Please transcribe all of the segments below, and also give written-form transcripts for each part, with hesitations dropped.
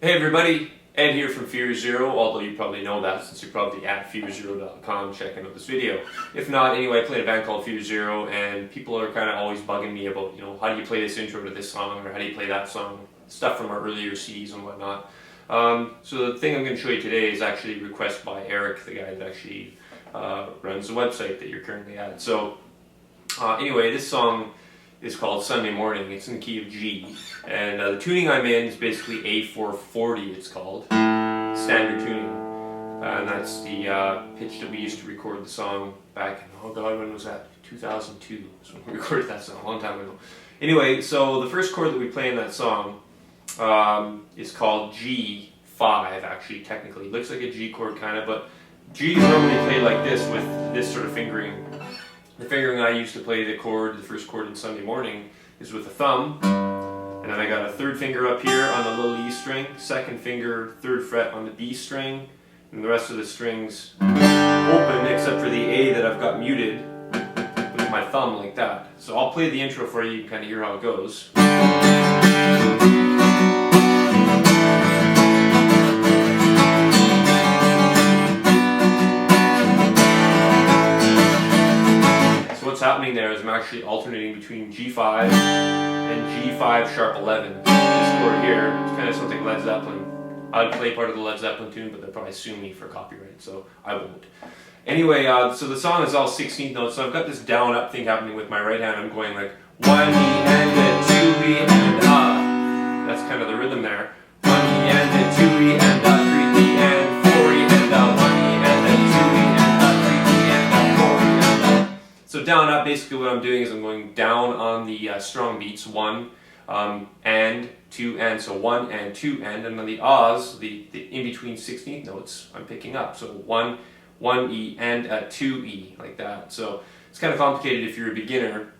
Hey everybody, Ed here from Fear Zero, although you probably know that since you're probably at fearzero.com checking out this video. If not, anyway, I play in a band called Fear Zero, and people are kind of always bugging me about, how do you play this intro to this song, or how do you play that song, stuff from our earlier CDs and whatnot. So the thing I'm going to show you today is actually a request by Eric, the guy that actually runs the website that you're currently at. So anyway, this song is called Sunday Morning. It's in the key of G, and the tuning I'm in is basically A440. It's called standard tuning, and that's the pitch that we used to record the song back in, oh god, when was that? 2002 is when we recorded that song, a long time ago. Anyway, so the first chord that we play in that song is called G5. Actually, technically, it looks like a G chord kind of, but G is normally played like this with this sort of fingering. The fingering I use to play the chord, the first chord in Sunday Morning, is with the thumb, and then I got a third finger up here on the little E string, second finger, third fret on the B string, and the rest of the strings open except for the A that I've got muted with my thumb like that. So I'll play the intro for you, you can kind of hear how it goes. What's happening there is I'm actually alternating between G5 and G5 sharp 11. This chord here, it kind of sounds like Led Zeppelin. I'd play part of the Led Zeppelin tune, but they'll probably sue me for copyright, so I won't. Anyway, so the song is all 16th notes, so I've got this down up thing happening with my right hand. I'm going like 1 E and a 2 E and a. That's kind of the rhythm there. 1 E and a 2 E and a 3 E and 4 E and a 1 E and a 2 E and a 3 E and a 4 E and a. So down up, basically what I'm doing is I'm going down on the strong beats, 1 and 2 and, so 1 and 2 and on the ahs, the in-between 16th notes, I'm picking up. So 1 E and a 2 E, like that. So it's kind of complicated if you're a beginner.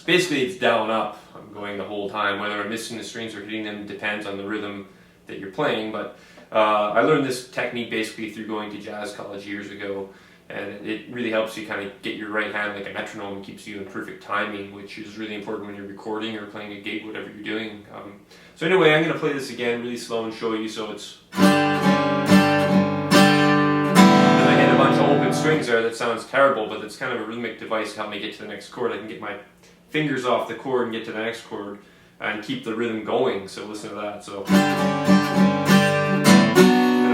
Basically it's down up, I'm going the whole time. Whether I'm missing the strings or hitting them depends on the rhythm that you're playing, but I learned this technique basically through going to jazz college years ago. And it really helps you kind of get your right hand like a metronome and keeps you in perfect timing, which is really important when you're recording or playing a gig, whatever you're doing. So anyway, I'm going to play this again really slow and show you. So it's... And I hit a bunch of open strings there. That sounds terrible, but it's kind of a rhythmic device to help me get to the next chord. I can get my fingers off the chord and get to the next chord and keep the rhythm going. So listen to that. So...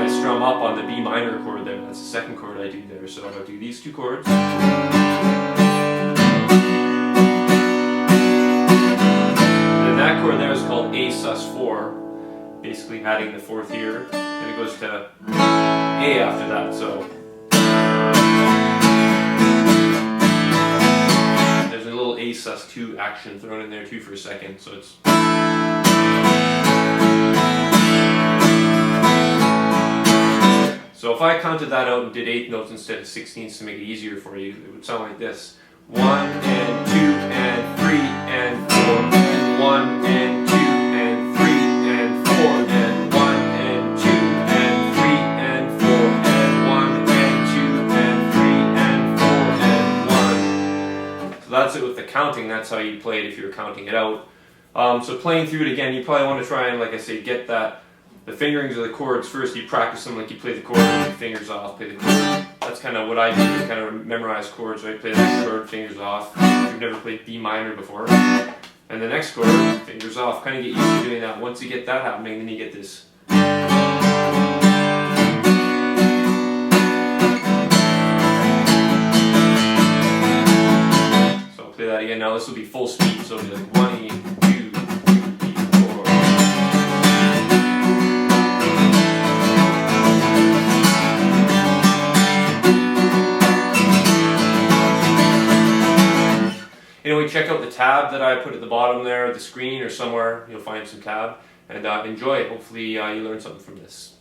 strum up on the B minor chord there. That's the second chord I do there. So I'll do these two chords. And then that chord there is called A sus4, basically adding the fourth here. And it goes to A after that. So there's a little A sus2 action thrown in there too for a second. So it's... So if I counted that out and did 8th notes instead of 16ths to make it easier for you, it would sound like this. 1 and 2 and 3 and 4 and 1 and 2 and 3 and 4 and 1 and 2 and 3 and 4 and 1 and 2 and 3 and 4 and 1. So that's it with the counting. That's how you play it if you're counting it out. So playing through it again, you probably want to try and, like I say, get that. The fingerings of the chords first, you practice them like you play the chord with your fingers off, play the chord. That's kind of what I do to kind of memorize chords, right? Play the next chord, fingers off. If you've never played B minor before. And the next chord, fingers off. Kind of get used to doing that. Once you get that happening, then you get this. So I'll play that again. Now this will be full speed, so it'll be like 1 E, 2, 3, 4. Anyway, check out the tab that I put at the bottom there, the screen or somewhere. You'll find some tab. And enjoy. Hopefully you learned something from this.